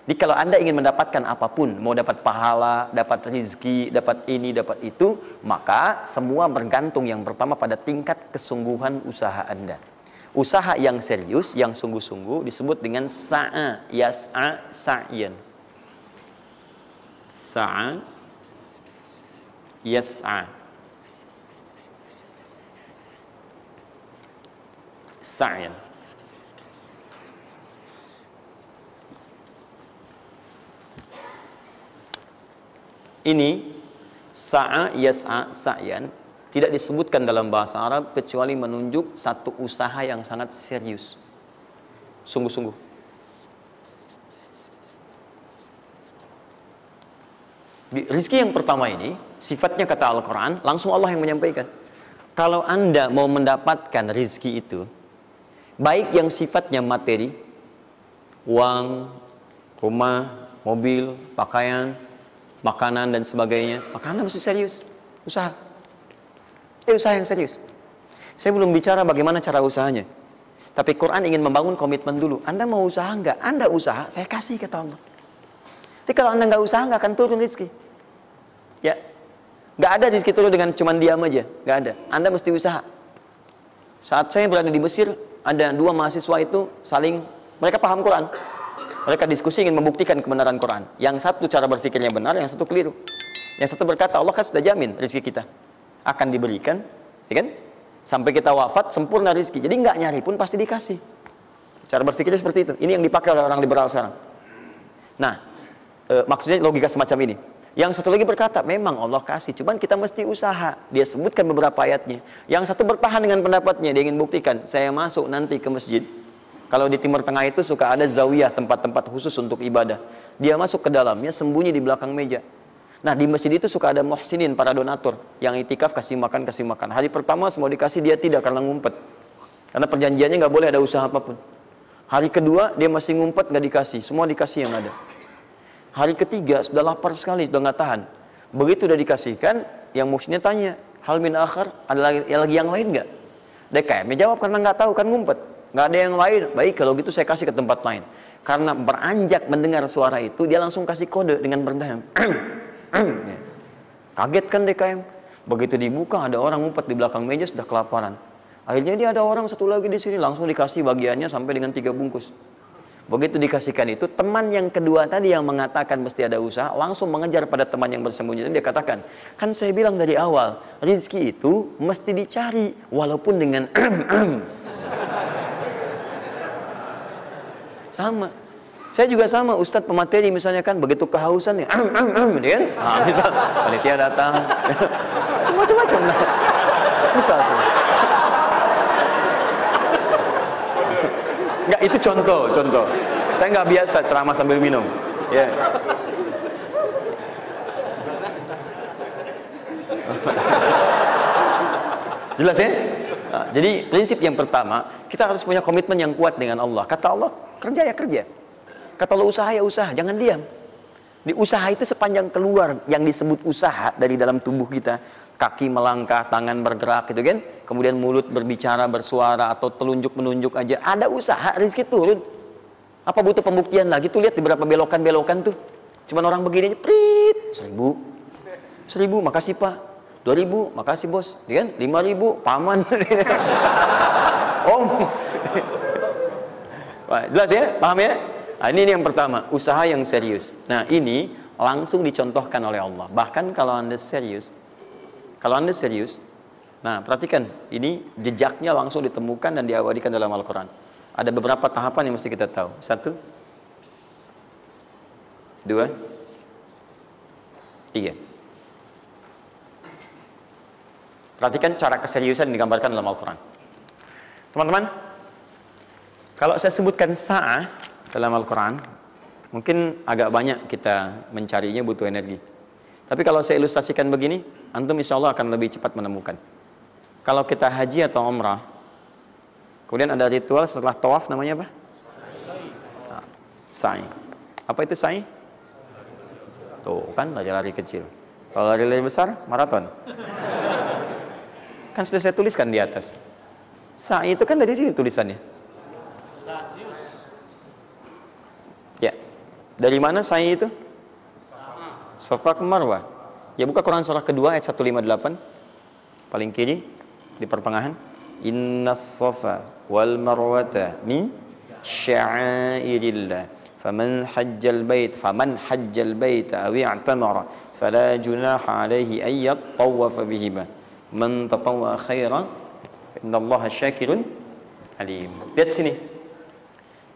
Jadi kalau Anda ingin mendapatkan apapun, mau dapat pahala, dapat rezeki, dapat ini, dapat itu, maka semua bergantung yang pertama pada tingkat kesungguhan usaha Anda. Usaha yang serius, yang sungguh-sungguh disebut dengan sa'a, yas'a, sa'yan. Sa'a, yas'a, sa'yan. Ini sa'a, yas'a, sa'yan tidak disebutkan dalam bahasa Arab kecuali menunjuk satu usaha yang sangat serius, sungguh-sungguh. Rizki yang pertama ini sifatnya kata Al-Quran, langsung Allah yang menyampaikan. Kalau Anda mau mendapatkan rizki itu, baik yang sifatnya materi, uang, rumah, mobil, pakaian, makanan dan sebagainya, maka Anda mesti serius usaha. Usaha yang serius. Saya belum bicara bagaimana cara usahanya, tapi Quran ingin membangun komitmen dulu. Anda mau usaha enggak? Anda usaha, saya kasih kata Allah. Jadi kalau Anda enggak usaha, enggak akan turun rezeki. Ya, enggak ada rezeki turun dengan cuman diam aja, enggak ada. Anda mesti usaha. Saat saya berada di Mesir, ada dua mahasiswa itu saling, mereka paham Quran. Mereka diskusi ingin membuktikan kebenaran Quran. Yang satu cara berpikirnya benar, yang satu keliru. Yang satu berkata, Allah kan sudah jamin rezeki kita akan diberikan, ya kan? Sampai kita wafat sempurna rezeki. Jadi nggak nyari pun pasti dikasih. Cara berpikirnya seperti itu. Ini yang dipakai oleh orang liberal sekarang. Nah, maksudnya logika semacam ini. Yang satu lagi berkata, memang Allah kasih, cuman kita mesti usaha. Dia sebutkan beberapa ayatnya. Yang satu bertahan dengan pendapatnya, dia ingin buktikan, saya masuk nanti ke masjid. Kalau di Timur Tengah itu suka ada zawiyah, tempat-tempat khusus untuk ibadah. Dia masuk ke dalamnya, sembunyi di belakang meja. Nah, di masjid itu suka ada muhsinin, para donatur, yang itikaf kasih makan, kasih makan. Hari pertama semua dikasih, dia tidak, karena ngumpet. Karena perjanjiannya nggak boleh ada usaha apapun. Hari kedua, dia masih ngumpet, nggak dikasih. Semua dikasih yang ada. Hari ketiga, sudah lapar sekali, sudah nggak tahan. Begitu udah dikasihkan, yang muhsinnya tanya, hal min akhar, ada lagi yang lain nggak? DKM-nya jawab, karena nggak tahu, kan ngumpet. Nggak ada yang lain. Baik, kalau gitu saya kasih ke tempat lain. Karena beranjak mendengar suara itu, dia langsung kasih kode dengan berdaham. Kaget kan DKM. Begitu dibuka, ada orang ngumpet di belakang meja, sudah kelaparan. Akhirnya dia ada orang satu lagi di sini, langsung dikasih bagiannya sampai dengan 3 bungkus. Begitu dikasihkan itu, teman yang kedua tadi yang mengatakan mesti ada usaha, langsung mengejar pada teman yang bersembunyi. Dia katakan, kan saya bilang dari awal, rezeki itu mesti dicari, walaupun dengan sama. Saya juga sama, Ustadz pemateri misalnya kan, begitu kehausan ya, kan? Nah, misal, panitia datang, macam-macam lah. Misal. Enggak, itu contoh. Saya nggak biasa ceramah sambil minum. Ya. Jelas ya? Nah, jadi prinsip yang pertama, kita harus punya komitmen yang kuat dengan Allah. Kata Allah, kerja ya kerja. Kata Allah, usaha ya usaha, jangan diam. Di usaha itu sepanjang keluar yang disebut usaha dari dalam tubuh kita, kaki melangkah, tangan bergerak gitu kan, kemudian mulut berbicara, bersuara, atau telunjuk menunjuk aja, ada usaha, rezeki turun. Apa butuh pembuktian lagi? Tuh lihat di beberapa belokan-belokan tuh, cuman orang begini aja, prit, 1000, makasih Pak, 2000, makasih bos, ya kan, 5000, paman. Om. Wah, jelas ya, paham ya? Nah, ini yang pertama, usaha yang serius. Nah, ini langsung dicontohkan oleh Allah. Bahkan kalau Anda serius, nah perhatikan, ini jejaknya langsung ditemukan dan diabadikan dalam Al-Quran. Ada beberapa tahapan yang mesti kita tahu. 1, 2, 3. Perhatikan cara keseriusan yang digambarkan dalam Al-Quran. Teman-teman, kalau saya sebutkan sa'ah dalam Al-Quran, mungkin agak banyak kita mencarinya, butuh energi. Tapi kalau saya ilustrasikan begini, antum insya Allah akan lebih cepat menemukan. Kalau kita haji atau umrah, kemudian ada ritual setelah tawaf, namanya apa? Sa'i. Apa itu sa'i? Tuh kan, lari-lari kecil. Kalau lari-lari besar, maraton. Kan sudah saya tuliskan di atas. Sa'i itu kan dari sini tulisannya. Ya. Dari mana sa'i itu? Safa ke Marwah. Ya buka Quran surah kedua ayat 158. Paling kiri di pertengahan. Innas safa wal marwata min sya'airillah. Faman hajjal bait aw i'tamara fala junaha alaihi ay yattawafa bihima. Man tatawwa khairan fa innallaha syakirun alim. Lihat sini.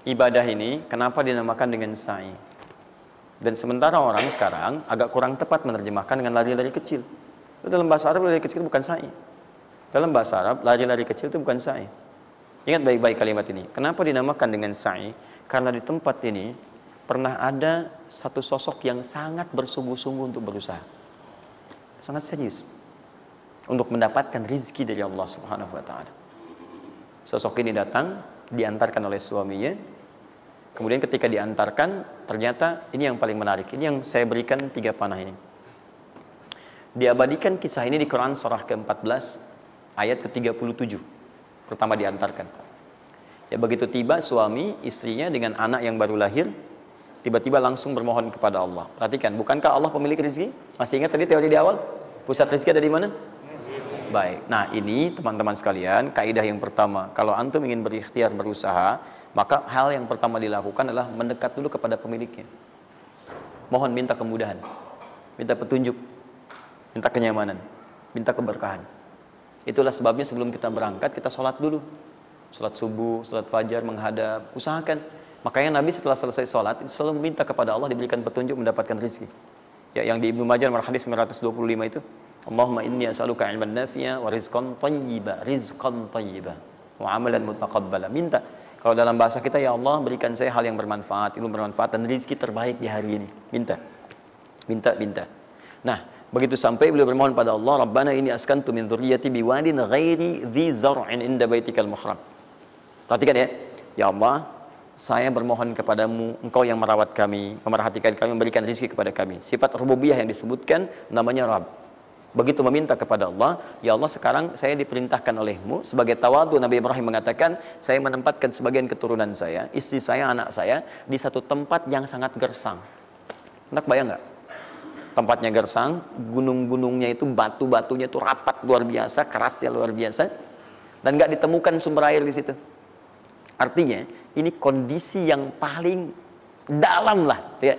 Ibadah ini kenapa dinamakan dengan sa'i? Dan sementara orang sekarang agak kurang tepat menerjemahkan dengan lari-lari kecil. Dalam bahasa Arab lari kecil itu bukan sa'i. Dalam bahasa Arab lari-lari kecil itu bukan sa'i. Ingat baik-baik kalimat ini. Kenapa dinamakan dengan sa'i? Karena di tempat ini pernah ada satu sosok yang sangat bersungguh-sungguh untuk berusaha. Sangat serius. Untuk mendapatkan rizki dari Allah Subhanahu wa ta'ala. Sosok ini datang, diantarkan oleh suaminya. Kemudian ketika diantarkan, ternyata ini yang paling menarik. Ini yang saya berikan 3 panah ini. Diabadikan kisah ini di Quran surah ke-14 ayat ke-37. Pertama diantarkan. Ya begitu tiba suami istrinya dengan anak yang baru lahir, tiba-tiba langsung bermohon kepada Allah. Perhatikan, bukankah Allah pemilik rezeki? Masih ingat tadi teori di awal? Pusat rezeki ada di mana? Baik. Nah, ini teman-teman sekalian, kaidah yang pertama, kalau antum ingin berikhtiar berusaha, maka hal yang pertama dilakukan adalah mendekat dulu kepada pemiliknya. Mohon minta kemudahan, minta petunjuk, minta kenyamanan, minta keberkahan. Itulah sebabnya sebelum kita berangkat, kita sholat dulu. Sholat subuh, sholat fajar, menghadap, usahakan. Makanya Nabi setelah selesai sholat, itu selalu meminta kepada Allah diberikan petunjuk mendapatkan rezeki. Ya, yang di Ibnu Majah nomor hadis 925 itu, Allahumma inni as'aluka ilman nafi'a wa rizqan thayyiba wa amalan mutaqabbala. Minta. Kalau dalam bahasa kita, ya Allah berikan saya hal yang bermanfaat, ilmu bermanfaat dan rezeki terbaik di hari ini. Minta. Minta. Nah, begitu sampai beliau bermohon pada Allah, Rabbana inni askantu min dzurriyyati biwadin ghairi dzi zar'in inda baitikal muhram. Perhatikan ya. Ya Allah, saya bermohon kepadamu, Engkau yang merawat kami, memerhatikan kami, memberikan rezeki kepada kami. Sifat rububiyah yang disebutkan namanya Rabb. Begitu meminta kepada Allah, ya Allah sekarang saya diperintahkan olehmu sebagai tawadhu. Nabi Ibrahim mengatakan, saya menempatkan sebagian keturunan saya, istri saya, anak saya di satu tempat yang sangat gersang. Enak bayang nggak? Tempatnya gersang, gunung-gunungnya itu batu-batunya itu rapat luar biasa, kerasnya luar biasa, dan nggak ditemukan sumber air di situ. Artinya ini kondisi yang paling dalam lah, ya.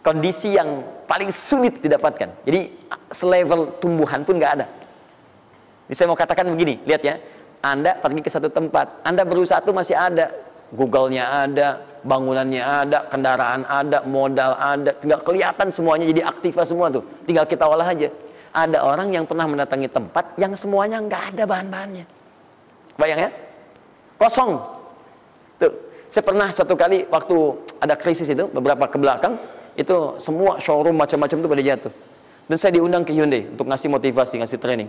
Kondisi yang paling sulit didapatkan. Jadi selevel tumbuhan pun nggak ada. Jadi saya mau katakan begini, lihat ya. Anda pergi ke satu tempat, Anda berusaha tuh masih ada. Google-nya ada, bangunannya ada, kendaraan ada, modal ada. Tinggal kelihatan semuanya jadi aktiva semua tuh. Tinggal kita olah aja. Ada orang yang pernah mendatangi tempat yang semuanya nggak ada bahan-bahannya. Bayang ya? Kosong. Tuh, saya pernah satu kali waktu ada krisis itu, beberapa ke belakang, itu semua showroom macam-macam itu pada jatuh. Dan saya diundang ke Hyundai untuk ngasih motivasi, ngasih training.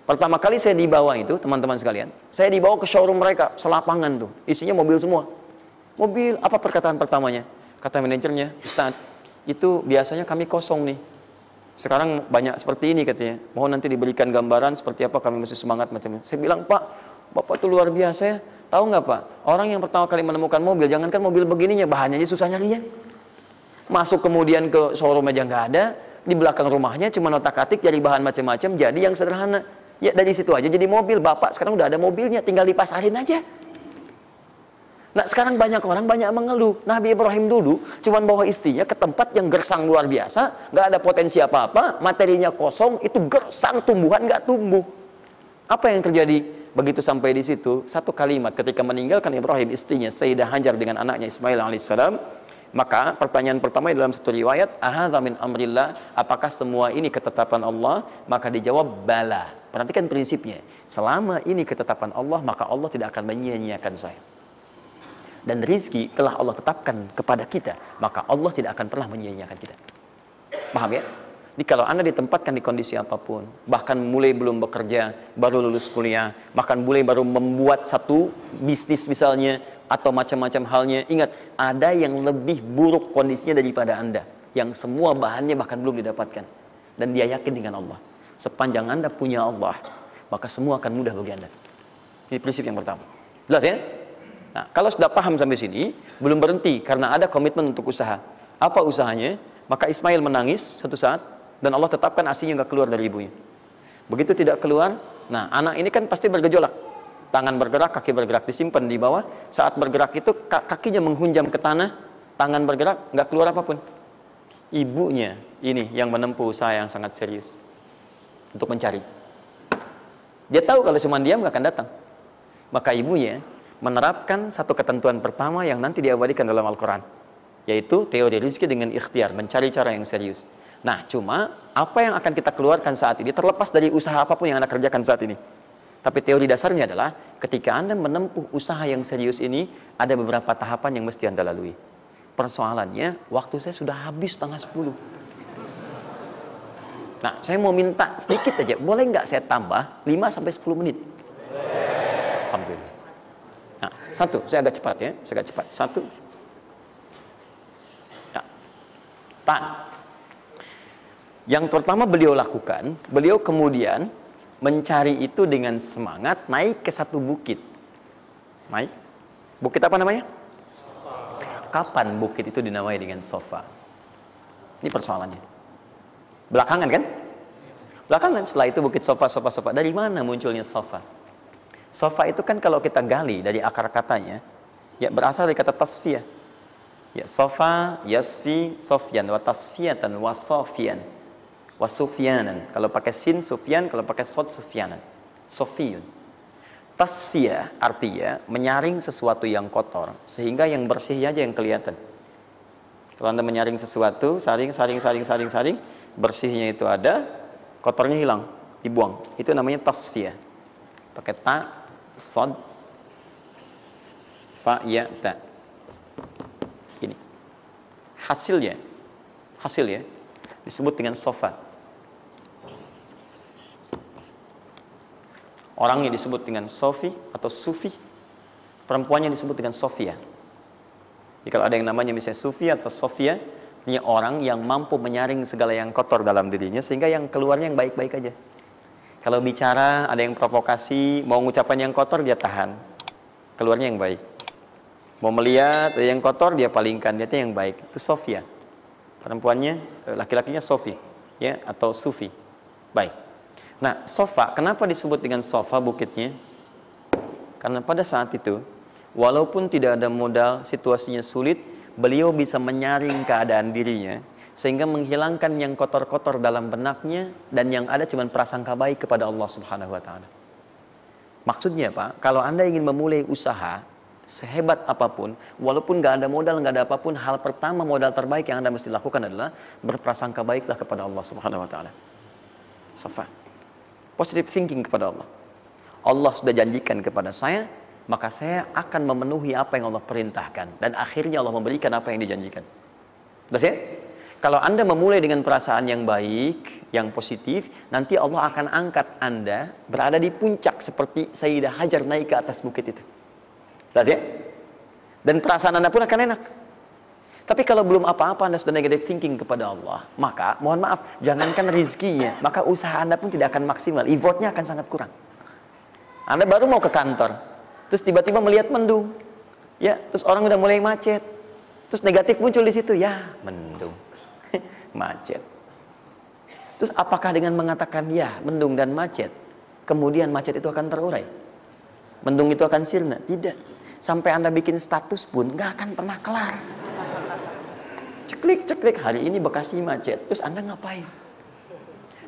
Pertama kali saya dibawa itu, teman-teman sekalian, saya dibawa ke showroom mereka, selapangan tuh, isinya mobil semua. Mobil, apa perkataan pertamanya? Kata manajernya, Ustaz, itu biasanya kami kosong nih. Sekarang banyak seperti ini katanya. Mohon nanti diberikan gambaran seperti apa kami mesti semangat macam-macam. Saya bilang, Pak, Bapak itu luar biasa ya. Tahu nggak Pak, orang yang pertama kali menemukan mobil, jangankan mobil begininya, bahannya aja susah nyarinya. Masuk kemudian ke showroom aja nggak ada, di belakang rumahnya cuma otak-atik cari bahan macam-macam, jadi yang sederhana. Ya dari situ aja jadi mobil. Bapak sekarang udah ada mobilnya, tinggal dipasarin aja. Nah sekarang banyak orang banyak mengeluh. Nabi Ibrahim dulu cuma bawa istrinya ke tempat yang gersang luar biasa, nggak ada potensi apa-apa, materinya kosong, itu gersang, tumbuhan nggak tumbuh. Apa yang terjadi? Begitu sampai di situ, satu kalimat ketika meninggalkan Ibrahim istrinya Sayyidah Hajar dengan anaknya Ismail alaihissalam. Maka pertanyaan pertama dalam satu riwayat, ahadza min amrillah, apakah semua ini ketetapan Allah? Maka dijawab bala. Perhatikan prinsipnya, selama ini ketetapan Allah, maka Allah tidak akan menyia-nyiakan saya. Dan rizki telah Allah tetapkan kepada kita, maka Allah tidak akan pernah menyia-nyiakan kita. Paham ya? Jadi kalau Anda ditempatkan di kondisi apapun, bahkan mulai belum bekerja, baru lulus kuliah, bahkan mulai baru membuat satu bisnis misalnya, atau macam-macam halnya, ingat, ada yang lebih buruk kondisinya daripada Anda, yang semua bahannya bahkan belum didapatkan, dan dia yakin dengan Allah. Sepanjang Anda punya Allah, maka semua akan mudah bagi Anda. Ini prinsip yang pertama. Jelas ya? Nah, kalau sudah paham sampai sini, belum berhenti karena ada komitmen untuk usaha. Apa usahanya? Maka Ismail menangis satu saat dan Allah tetapkan ASInya nggak keluar dari ibunya. Begitu tidak keluar, nah anak ini kan pasti bergejolak. Tangan bergerak, kaki bergerak, disimpan di bawah. Saat bergerak itu kakinya menghunjam ke tanah, tangan bergerak, nggak keluar apapun. Ibunya ini yang menempuh usaha yang sangat serius untuk mencari. Dia tahu kalau cuma diam nggak akan datang. Maka ibunya menerapkan satu ketentuan pertama yang nanti diabadikan dalam Al-Quran, yaitu teori rizki dengan ikhtiar, mencari cara yang serius. Nah, cuma apa yang akan kita keluarkan saat ini terlepas dari usaha apapun yang Anda kerjakan saat ini. Tapi teori dasarnya adalah ketika Anda menempuh usaha yang serius ini, ada beberapa tahapan yang mesti Anda lalui. Persoalannya, waktu saya sudah habis 9:30. Nah, saya mau minta sedikit aja, boleh nggak saya tambah 5-10 menit? Alhamdulillah. Nah, satu, saya agak cepat ya, saya agak cepat. Satu. Nah, yang pertama beliau lakukan, beliau kemudian mencari itu dengan semangat, naik ke satu bukit. Naik. Bukit apa namanya? Kapan bukit itu dinamai dengan Sofa? Ini persoalannya. Belakangan kan? Belakangan, setelah itu bukit Sofa. Dari mana munculnya Sofa? Sofa itu kan kalau kita gali dari akar katanya, ya berasal dari kata tasfiyah. Ya, Sofa, Yasfi, Sofyan, wa tasfiyatan, wa Sofian. Wasufyanan, kalau pakai sin Sufyan, kalau pakai sod Sufyanan, Sofiyun. Tasfiyah artinya menyaring sesuatu yang kotor sehingga yang bersih aja yang kelihatan. Kalau Anda menyaring sesuatu, saring, bersihnya itu ada, kotornya hilang, dibuang. Itu namanya tasfiyah. Pakai ta, sod, fa, ya, ta. Ini hasilnya disebut dengan sofa. Orangnya disebut dengan Sofi atau Sufi, perempuannya disebut dengan Sofia. Jadi kalau ada yang namanya misalnya Sufi atau Sofia, ini orang yang mampu menyaring segala yang kotor dalam dirinya sehingga yang keluarnya yang baik-baik aja. Kalau bicara ada yang provokasi, mau ngucapan yang kotor dia tahan, keluarnya yang baik. Mau melihat ada yang kotor dia palingkan, dia yang baik. Itu Sofia. Perempuannya, laki-lakinya Sofi, ya, atau Sufi. Baik. Nah, Sofa, kenapa disebut dengan Sofa bukitnya? Karena pada saat itu, walaupun tidak ada modal, situasinya sulit, beliau bisa menyaring keadaan dirinya, sehingga menghilangkan yang kotor-kotor dalam benaknya, dan yang ada cuma prasangka baik kepada Allah Subhanahu wa Ta'ala. Maksudnya Pak, kalau Anda ingin memulai usaha, sehebat apapun, walaupun nggak ada modal, nggak ada apapun, hal pertama modal terbaik yang Anda mesti lakukan adalah berprasangka baiklah kepada Allah Subhanahu wa Ta'ala. Sofa. Positive thinking kepada Allah. Allah sudah janjikan kepada saya, maka saya akan memenuhi apa yang Allah perintahkan. Dan akhirnya Allah memberikan apa yang dijanjikan. Sudah ya? Kalau Anda memulai dengan perasaan yang baik, yang positif, nanti Allah akan angkat Anda berada di puncak seperti Sayyidah Hajar naik ke atas bukit itu. Sudah ya? Dan perasaan Anda pun akan enak. Tapi kalau belum apa-apa Anda sudah negative thinking kepada Allah, maka mohon maaf, jangankan rizkinya, maka usaha Anda pun tidak akan maksimal, effortnya akan sangat kurang. Anda baru mau ke kantor, terus tiba-tiba melihat mendung, ya, terus orang udah mulai macet, terus negatif muncul di situ, ya mendung, macet. Terus apakah dengan mengatakan ya mendung dan macet, kemudian macet itu akan terurai? Mendung itu akan sirna? Tidak. Sampai Anda bikin status pun nggak akan pernah kelar. Ceklik, hari ini Bekasi macet. Terus Anda ngapain?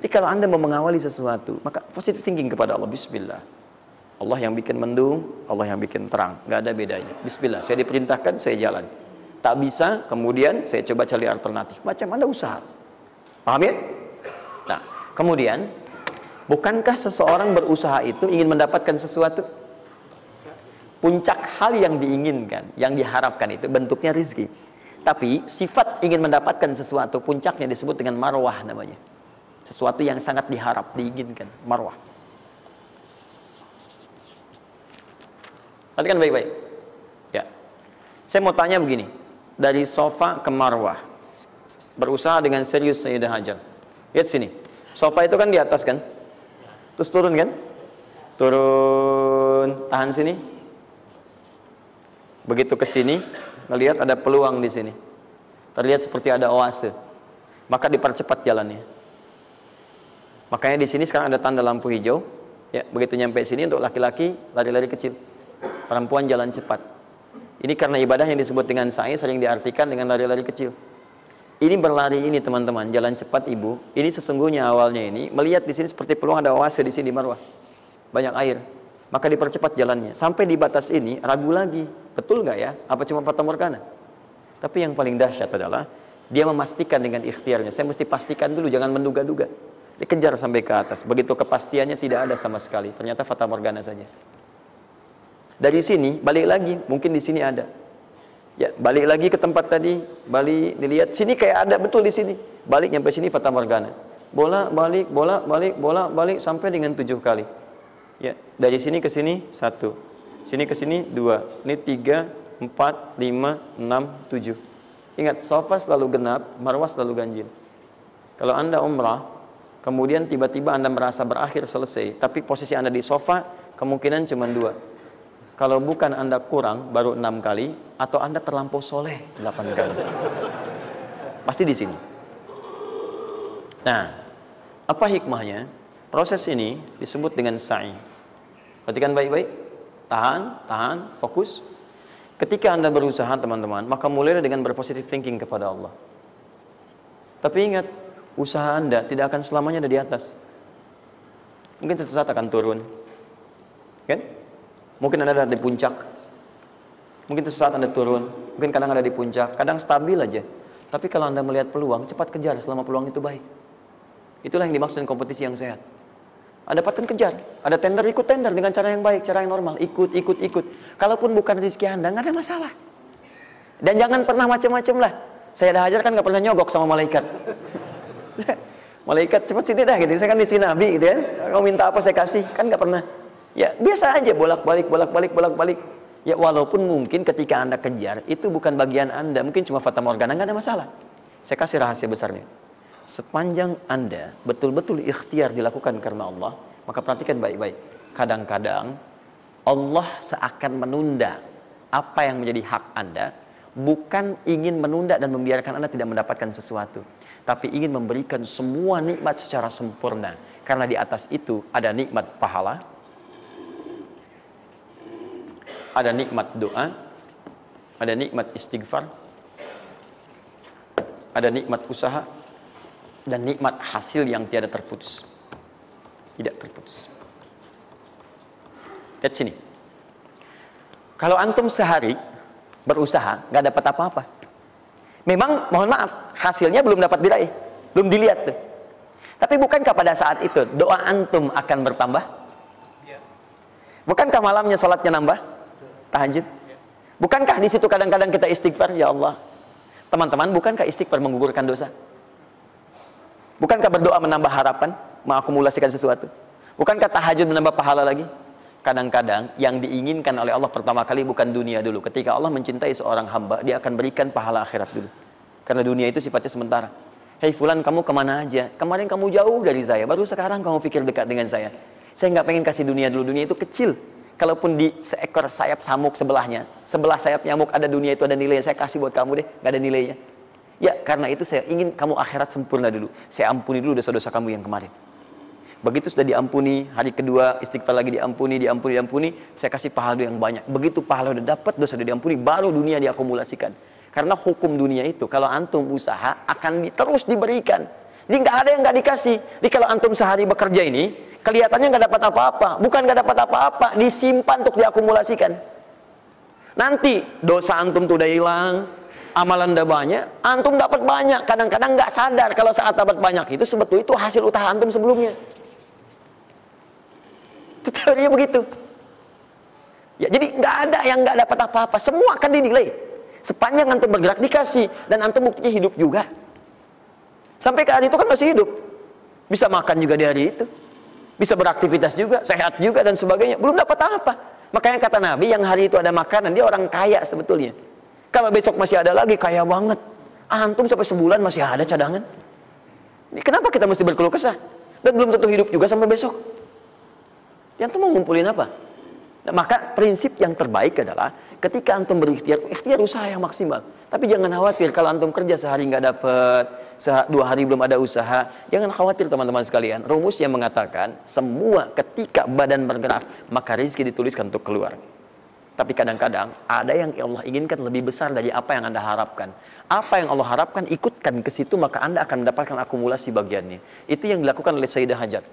Jadi kalau Anda mau mengawali sesuatu, maka positive thinking kepada Allah. Bismillah. Allah yang bikin mendung, Allah yang bikin terang. Nggak ada bedanya. Bismillah. Saya diperintahkan, saya jalan. Tak bisa, kemudian saya coba cari alternatif. Macam Anda usaha. Paham ya? Nah, kemudian, bukankah seseorang berusaha itu ingin mendapatkan sesuatu? Puncak hal yang diinginkan, yang diharapkan itu bentuknya rizki. Tapi sifat ingin mendapatkan sesuatu, puncaknya disebut dengan marwah namanya. Sesuatu yang sangat diharap, diinginkan, marwah. Perhatikan baik-baik. Ya. Saya mau tanya begini, dari Sofa ke marwah, berusaha dengan serius Sayyidah Hajar. Lihat sini, Sofa itu kan di atas kan, terus turun kan, turun, tahan sini. Begitu ke sini, ngelihat ada peluang di sini. terlihat seperti ada oase, maka dipercepat jalannya. Makanya di sini sekarang ada tanda lampu hijau. Ya, begitu nyampe sini untuk laki-laki lari-lari kecil, perempuan jalan cepat. Ini karena ibadah yang disebut dengan sa'i sering diartikan dengan lari-lari kecil. Ini berlari ini teman-teman, jalan cepat ibu. Ini sesungguhnya awalnya ini melihat di sini seperti peluang ada oase di sini di Marwah, banyak air. Maka dipercepat jalannya. Sampai di batas ini ragu lagi, betul nggak ya? Apa cuma fata morgana? Tapi yang paling dahsyat adalah dia memastikan dengan ikhtiarnya. Saya mesti pastikan dulu, jangan menduga-duga. Dikejar sampai ke atas. Begitu kepastiannya tidak ada sama sekali. Ternyata fata morgana saja. Dari sini balik lagi, mungkin di sini ada. Ya, balik lagi ke tempat tadi, balik dilihat sini kayak ada betul di sini. Balik nyampe sini fata morgana. Bola balik, bola balik, bola balik sampai dengan 7 kali. Ya, dari sini ke sini 1. Sini ke sini 2. Ini 3, 4, 5, 6, 7. Ingat, sofa selalu genap, marwah selalu ganjil. Kalau Anda umrah, kemudian tiba-tiba Anda merasa berakhir selesai, tapi posisi Anda di sofa, kemungkinan cuma 2. Kalau bukan Anda kurang, baru 6 kali, atau Anda terlampau soleh 8 kali. Pasti di sini. Nah, apa hikmahnya? Proses ini disebut dengan sa'i. Perhatikan baik-baik. Tahan, fokus. Ketika Anda berusaha teman-teman, maka mulailah dengan berpositif thinking kepada Allah. Tapi ingat, usaha Anda tidak akan selamanya ada di atas. Mungkin suatu saat akan turun. Kan? Mungkin Anda ada di puncak. Mungkin suatu saat Anda turun. Mungkin kadang ada di puncak, kadang stabil aja. Tapi kalau Anda melihat peluang, cepat kejar selama peluang itu baik. Itulah yang dimaksud dengan kompetisi yang sehat. Ada dapatkan kejar, ada tender, ikut tender dengan cara yang baik, cara yang normal, ikut. Kalaupun bukan rezeki Anda, nggak ada masalah. Dan jangan pernah macam-macam lah. Saya dah ajar kan nggak pernah nyogok sama malaikat. Malaikat cepat sini dah gitu. Saya kan istri Nabi gitu kan. Kau minta apa saya kasih, kan nggak pernah. Ya biasa aja bolak-balik. Ya walaupun mungkin ketika Anda kejar itu bukan bagian Anda, mungkin cuma fata morgana, nggak ada masalah. Saya kasih rahasia besarnya. Sepanjang Anda betul-betul ikhtiar dilakukan karena Allah, maka perhatikan baik-baik. Kadang-kadang Allah seakan menunda apa yang menjadi hak Anda, bukan ingin menunda dan membiarkan Anda tidak mendapatkan sesuatu, tapi ingin memberikan semua nikmat secara sempurna. Karena di atas itu ada nikmat pahala, ada nikmat doa, ada nikmat istighfar, ada nikmat usaha, dan nikmat hasil yang tiada terputus. Tidak terputus. Lihat sini. Kalau antum sehari berusaha, nggak dapat apa-apa. Memang, mohon maaf, hasilnya belum dapat diraih. Belum dilihat tuh. Tapi bukankah pada saat itu, doa antum akan bertambah? Bukankah malamnya salatnya nambah? Tahajud? Bukankah di situ kadang-kadang kita istighfar? Ya Allah. Teman-teman, bukankah istighfar menggugurkan dosa? Bukankah berdoa menambah harapan, mengakumulasikan sesuatu? Bukankah tahajud menambah pahala lagi? Kadang-kadang yang diinginkan oleh Allah pertama kali bukan dunia dulu. Ketika Allah mencintai seorang hamba, dia akan berikan pahala akhirat dulu. Karena dunia itu sifatnya sementara. Hei fulan, kamu kemana aja? Kemarin kamu jauh dari saya, baru sekarang kamu pikir dekat dengan saya. Saya nggak pengen kasih dunia dulu, dunia itu kecil. Kalaupun di seekor sayap samuk sebelahnya, sebelah sayap nyamuk ada dunia itu ada nilainya, saya kasih buat kamu deh, nggak ada nilainya. Ya, karena itu saya ingin kamu akhirat sempurna dulu. Saya ampuni dulu dosa-dosa kamu yang kemarin. Begitu sudah diampuni, hari kedua istighfar lagi diampuni, saya kasih pahala yang banyak. Begitu pahala udah dapat, dosa udah diampuni, baru dunia diakumulasikan. Karena hukum dunia itu, kalau antum usaha akan terus diberikan. Jadi nggak ada yang nggak dikasih. Jadi kalau antum sehari bekerja ini, kelihatannya nggak dapat apa-apa. Bukan nggak dapat apa-apa, disimpan untuk diakumulasikan. Nanti dosa antum tuh udah hilang, amalan udah banyak, antum dapat banyak. Kadang-kadang nggak sadar kalau saat dapat banyak itu sebetulnya itu hasil usaha antum sebelumnya. Itu teorinya begitu. Ya, jadi nggak ada yang nggak dapat apa-apa. Semua akan dinilai. Sepanjang antum bergerak dikasih, dan antum buktinya hidup juga. Sampai ke hari itu kan masih hidup. Bisa makan juga di hari itu. Bisa beraktivitas juga, sehat juga dan sebagainya. Belum dapat apa. Makanya kata Nabi, yang hari itu ada makanan, dia orang kaya sebetulnya. Kalau besok masih ada lagi, kaya banget. Antum sampai sebulan masih ada cadangan. Kenapa kita mesti berkeluh kesah? Dan belum tentu hidup juga sampai besok. Yang tuh mau ngumpulin apa? Nah, maka prinsip yang terbaik adalah ketika antum berikhtiar, ikhtiar usaha yang maksimal. Tapi jangan khawatir kalau antum kerja sehari nggak dapat, 2 hari belum ada usaha. Jangan khawatir teman-teman sekalian. Rumus yang mengatakan semua ketika badan bergerak maka rezeki dituliskan untuk keluar. Tapi kadang-kadang ada yang Allah inginkan lebih besar dari apa yang Anda harapkan. Apa yang Allah harapkan ikutkan ke situ maka Anda akan mendapatkan akumulasi bagiannya. Itu yang dilakukan oleh Sayyidah Hajar.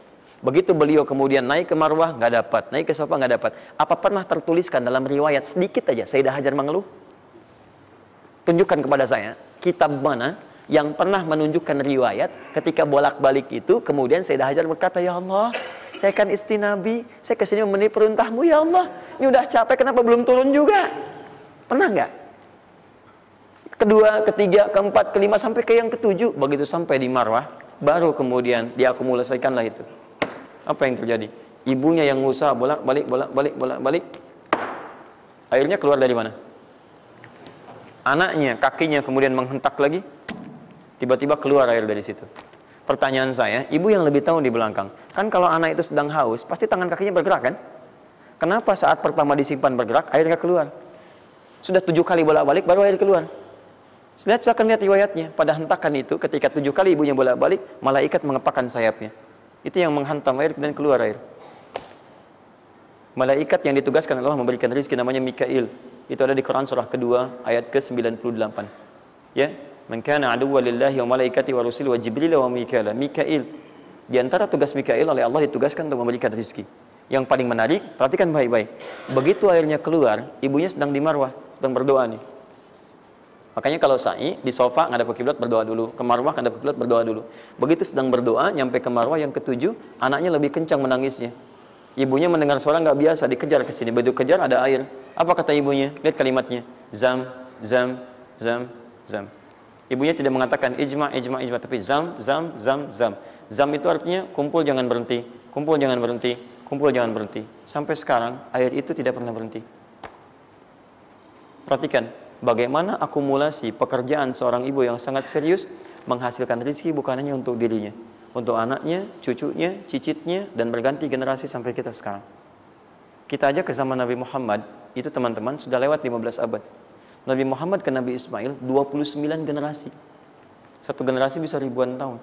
Begitu beliau kemudian naik ke Marwah, nggak dapat. Naik ke Safa, nggak dapat. Apa pernah tertuliskan dalam riwayat sedikit aja Sayyidah Hajar mengeluh? Tunjukkan kepada saya, kitab mana yang pernah menunjukkan riwayat ketika bolak-balik itu, kemudian Sayyidah Hajar berkata, ya Allah, saya kan istri Nabi, saya kesini memenuhi perintahmu, ya Allah. Ini udah capek, kenapa belum turun juga? Pernah nggak? Kedua, ketiga, keempat, kelima, sampai ke yang ketujuh. Begitu sampai di Marwah, baru kemudian diakumulasikanlah itu. Apa yang terjadi? Ibunya yang usaha bolak-balik. Akhirnya keluar dari mana? Anaknya, kakinya kemudian menghentak lagi. Tiba-tiba keluar air dari situ. Pertanyaan saya, ibu yang lebih tahu di belakang. Kan kalau anak itu sedang haus, pasti tangan kakinya bergerak kan? Kenapa saat pertama disimpan bergerak, airnya keluar? Sudah 7 kali bolak-balik, baru air keluar. Silakan lihat riwayatnya. Pada hentakan itu, ketika 7 kali ibunya bolak-balik, malaikat mengepakkan sayapnya. Itu yang menghantam air dan keluar air. Malaikat yang ditugaskan Allah memberikan rezeki namanya Mikail. Itu ada di Quran surah kedua ayat ke-98. Ya, man kana aduwwan lillahi wa malaikati wa rusuli wa jibril wa mikail. Mikail. Di antara tugas Mikail oleh Allah ditugaskan untuk memberikan rezeki. Yang paling menarik, perhatikan baik-baik. Begitu airnya keluar, ibunya sedang di Marwah, sedang berdoa nih. Makanya kalau sa'i di sofa ngadap ke kiblat berdoa dulu, ke Marwah ngadap ke kiblat berdoa dulu. Begitu sedang berdoa nyampe ke Marwah yang ke-7, anaknya lebih kencang menangisnya. Ibunya mendengar suara nggak biasa, dikejar ke sini. Begitu kejar ada air. Apa kata ibunya? Lihat kalimatnya. Zam, zam, zam, zam. Ibunya tidak mengatakan ijma, tapi zam, zam, zam, zam. Zam itu artinya kumpul jangan berhenti, kumpul jangan berhenti, kumpul jangan berhenti. Sampai sekarang air itu tidak pernah berhenti. Perhatikan bagaimana akumulasi pekerjaan seorang ibu yang sangat serius menghasilkan rezeki bukan hanya untuk dirinya, untuk anaknya, cucunya, cicitnya, dan berganti generasi sampai kita sekarang. Kita aja ke zaman Nabi Muhammad, itu teman-teman sudah lewat 15 abad. Nabi Muhammad ke Nabi Ismail 29 generasi. Satu generasi bisa ribuan tahun.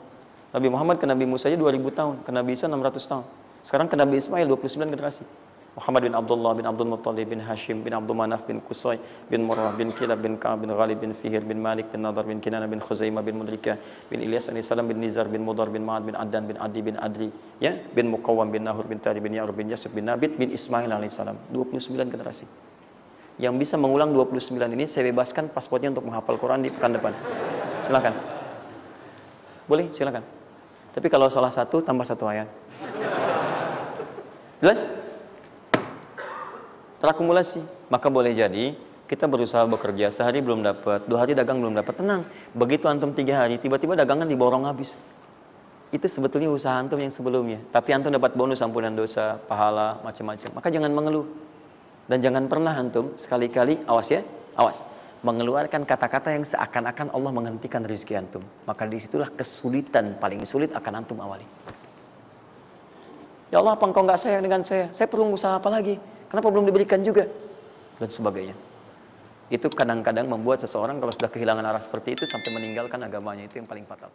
Nabi Muhammad ke Nabi Musa aja 2000 tahun, ke Nabi Isa 600 tahun. Sekarang ke Nabi Ismail 29 generasi. Muhammad bin Abdullah bin Abdul Muttalib bin Hashim bin Abdul Manaf bin Qusay bin Murrah bin Kilab bin Ka'ab bin Ghalib bin Fihir bin Malik bin Nadar bin Kinana bin Khuzaimah bin Mudrikah bin Ilyas alaihissalam bin Nizar bin Mudar bin Ma'ad bin Addan bin Adi bin Adri, ya, bin Muqawwam bin Nahur bin Tari bin Ya'rub bin Yasib bin Nabit bin Ismail alaihissalam. 29 generasi. Yang bisa mengulang 29 ini saya bebaskan paspornya untuk menghafal Quran di pekan depan. Silakan. Boleh, silakan. Tapi kalau salah satu tambah 1 ayat. Jelas? Terakumulasi. Maka boleh jadi kita berusaha bekerja, sehari belum dapat, 2 hari dagang belum dapat, tenang. Begitu antum 3 hari, tiba-tiba dagangan diborong habis. Itu sebetulnya usaha antum yang sebelumnya. Tapi antum dapat bonus ampunan dosa, pahala, macam-macam. Maka jangan mengeluh. Dan jangan pernah antum sekali-kali, awas ya, awas, mengeluarkan kata-kata yang seakan-akan Allah menghentikan rezeki antum. Maka disitulah kesulitan paling sulit akan antum awali. Ya Allah, apa engkau nggak sayang dengan saya? Saya perlu usaha apa lagi? Kenapa belum diberikan juga? Dan sebagainya. Itu kadang-kadang membuat seseorang kalau sudah kehilangan arah seperti itu sampai meninggalkan agamanya. Itu yang paling fatal.